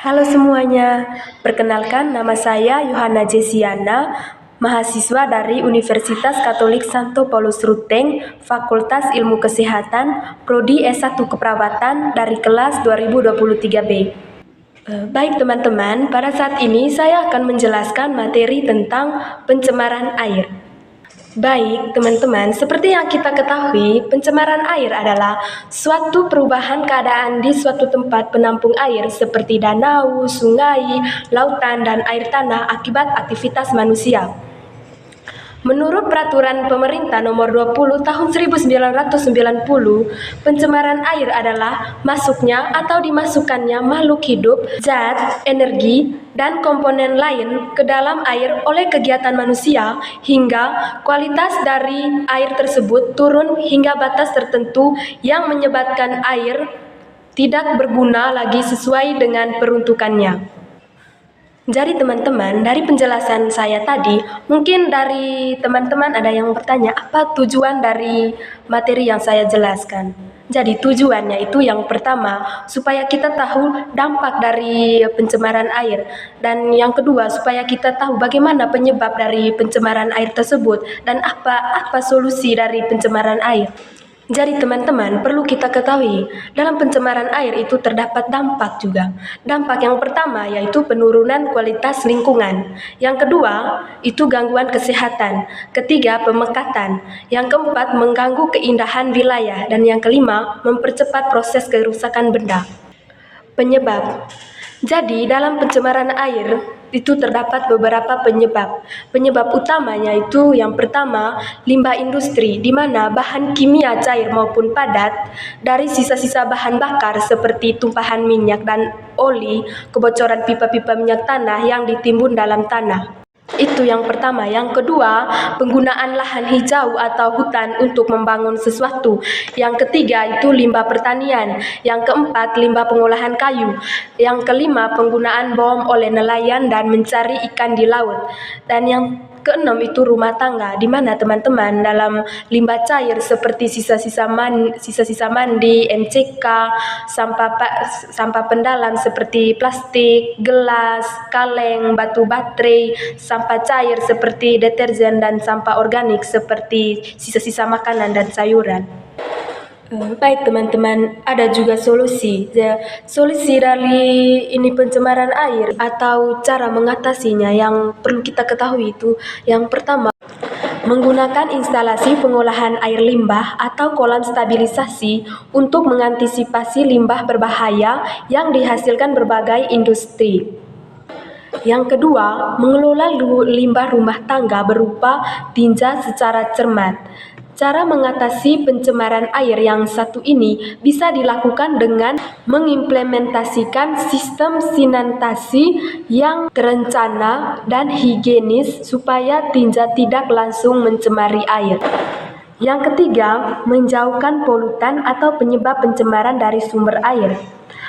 Halo semuanya, perkenalkan nama saya Yohana Jesiana, mahasiswa dari Universitas Katolik Santo Paulus Ruteng, Fakultas Ilmu Kesehatan, Prodi S1 Keperawatan dari kelas 2023B. Baik teman-teman, pada saat ini saya akan menjelaskan materi tentang pencemaran air. Baik, teman-teman, seperti yang kita ketahui, pencemaran air adalah suatu perubahan keadaan di suatu tempat penampung air seperti danau, sungai, lautan, dan air tanah akibat aktivitas manusia. Menurut Peraturan Pemerintah Nomor 20 Tahun 1990, pencemaran air adalah masuknya atau dimasukkannya makhluk hidup, zat, energi, dan komponen lain ke dalam air oleh kegiatan manusia hingga kualitas dari air tersebut turun hingga batas tertentu yang menyebabkan air tidak berguna lagi sesuai dengan peruntukannya. Jadi teman-teman, dari penjelasan saya tadi, mungkin dari teman-teman ada yang bertanya, apa tujuan dari materi yang saya jelaskan? Jadi tujuannya itu yang pertama, supaya kita tahu dampak dari pencemaran air. Dan yang kedua, supaya kita tahu bagaimana penyebab dari pencemaran air tersebut dan apa solusi dari pencemaran air. Jadi teman-teman, perlu kita ketahui, dalam pencemaran air itu terdapat dampak juga. Dampak yang pertama yaitu penurunan kualitas lingkungan. Yang kedua, itu gangguan kesehatan. Ketiga, pemekatan. Yang keempat, mengganggu keindahan wilayah. Dan yang kelima, mempercepat proses kerusakan benda. Penyebab. Jadi, dalam pencemaran air itu terdapat beberapa penyebab. Penyebab utamanya itu yang pertama, limbah industri, di mana bahan kimia cair maupun padat dari sisa-sisa bahan bakar seperti tumpahan minyak dan oli, kebocoran pipa-pipa minyak tanah yang ditimbun dalam tanah. Itu yang pertama. Yang kedua, penggunaan lahan hijau atau hutan untuk membangun sesuatu. Yang ketiga itu limbah pertanian. Yang keempat, limbah pengolahan kayu. Yang kelima, penggunaan bom oleh nelayan dan mencari ikan di laut. Dan yang keenam itu rumah tangga, di mana teman-teman dalam limbah cair seperti sisa-sisa mandi, MCK, sampah pendalam seperti plastik, gelas, kaleng, batu baterai, sampah cair seperti deterjen dan sampah organik seperti sisa-sisa makanan dan sayuran. Baik teman-teman, ada juga solusi. Solusi dari ini pencemaran air atau cara mengatasinya yang perlu kita ketahui itu yang pertama, menggunakan instalasi pengolahan air limbah atau kolam stabilisasi untuk mengantisipasi limbah berbahaya yang dihasilkan berbagai industri. Yang kedua, mengelola limbah rumah tangga berupa tinja secara cermat. Cara mengatasi pencemaran air yang satu ini bisa dilakukan dengan mengimplementasikan sistem sanitasi yang terencana dan higienis supaya tinja tidak langsung mencemari air. Yang ketiga, menjauhkan polutan atau penyebab pencemaran dari sumber air.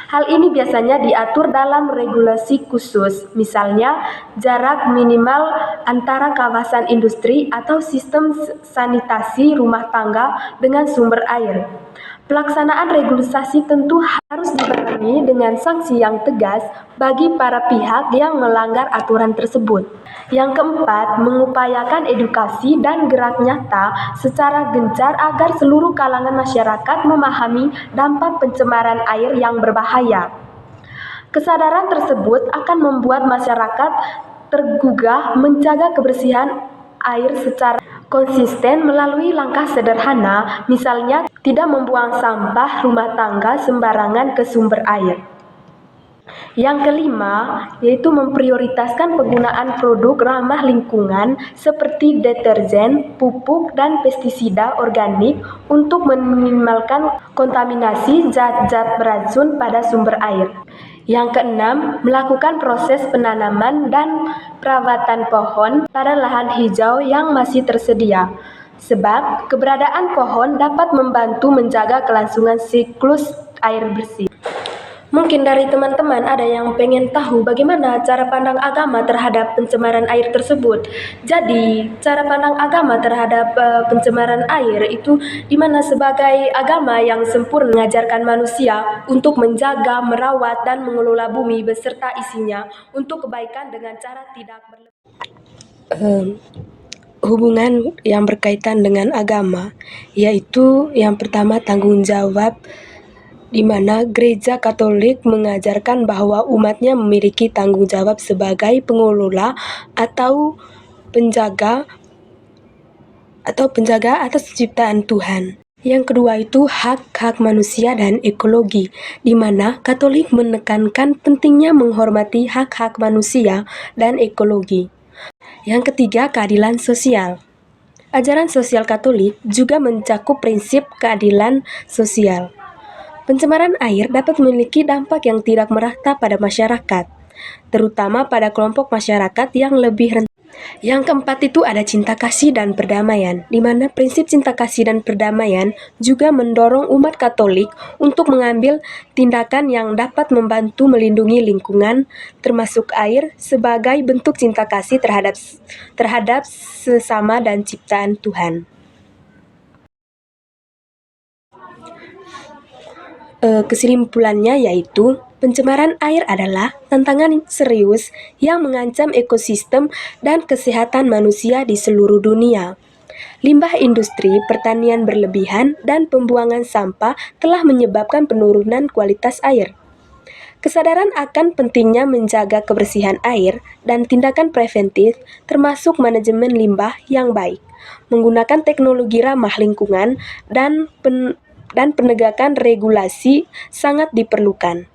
Hal ini biasanya diatur dalam regulasi khusus, misalnya jarak minimal antara kawasan industri atau sistem sanitasi rumah tangga dengan sumber air. Pelaksanaan regulasi tentu harus dibarengi dengan sanksi yang tegas bagi para pihak yang melanggar aturan tersebut. Yang keempat, mengupayakan edukasi dan gerak nyata secara gencar agar seluruh kalangan masyarakat memahami dampak pencemaran air yang berbahaya. Kesadaran tersebut akan membuat masyarakat tergugah menjaga kebersihan air secara konsisten melalui langkah sederhana, misalnya tidak membuang sampah rumah tangga sembarangan ke sumber air. Yang kelima, yaitu memprioritaskan penggunaan produk ramah lingkungan seperti deterjen, pupuk, dan pestisida organik untuk meminimalkan kontaminasi zat-zat beracun pada sumber air. Yang keenam, melakukan proses penanaman dan perawatan pohon pada lahan hijau yang masih tersedia. Sebab keberadaan pohon dapat membantu menjaga kelangsungan siklus air bersih. Mungkin dari teman-teman ada yang pengen tahu bagaimana cara pandang agama terhadap pencemaran air tersebut. Jadi, cara pandang agama terhadap pencemaran air itu dimana sebagai agama yang sempurna mengajarkan manusia untuk menjaga, merawat, dan mengelola bumi beserta isinya untuk kebaikan dengan cara tidak berlebihan. Hubungan yang berkaitan dengan agama, yaitu yang pertama tanggung jawab, di mana Gereja Katolik mengajarkan bahwa umatnya memiliki tanggung jawab sebagai pengelola atau penjaga atas ciptaan Tuhan. Yang kedua itu hak-hak manusia dan ekologi, di mana Katolik menekankan pentingnya menghormati hak-hak manusia dan ekologi. Yang ketiga, keadilan sosial. Ajaran sosial Katolik juga mencakup prinsip keadilan sosial. Pencemaran air dapat memiliki dampak yang tidak merata pada masyarakat, terutama pada kelompok masyarakat yang lebih rentan. Yang keempat itu ada cinta kasih dan perdamaian, di mana prinsip cinta kasih dan perdamaian juga mendorong umat Katolik untuk mengambil tindakan yang dapat membantu melindungi lingkungan, termasuk air, sebagai bentuk cinta kasih terhadap sesama dan ciptaan Tuhan. Kesimpulannya yaitu, pencemaran air adalah tantangan serius yang mengancam ekosistem dan kesehatan manusia di seluruh dunia. Limbah industri, pertanian berlebihan, dan pembuangan sampah telah menyebabkan penurunan kualitas air. Kesadaran akan pentingnya menjaga kebersihan air dan tindakan preventif, termasuk manajemen limbah yang baik, menggunakan teknologi ramah lingkungan, dan penegakan regulasi sangat diperlukan.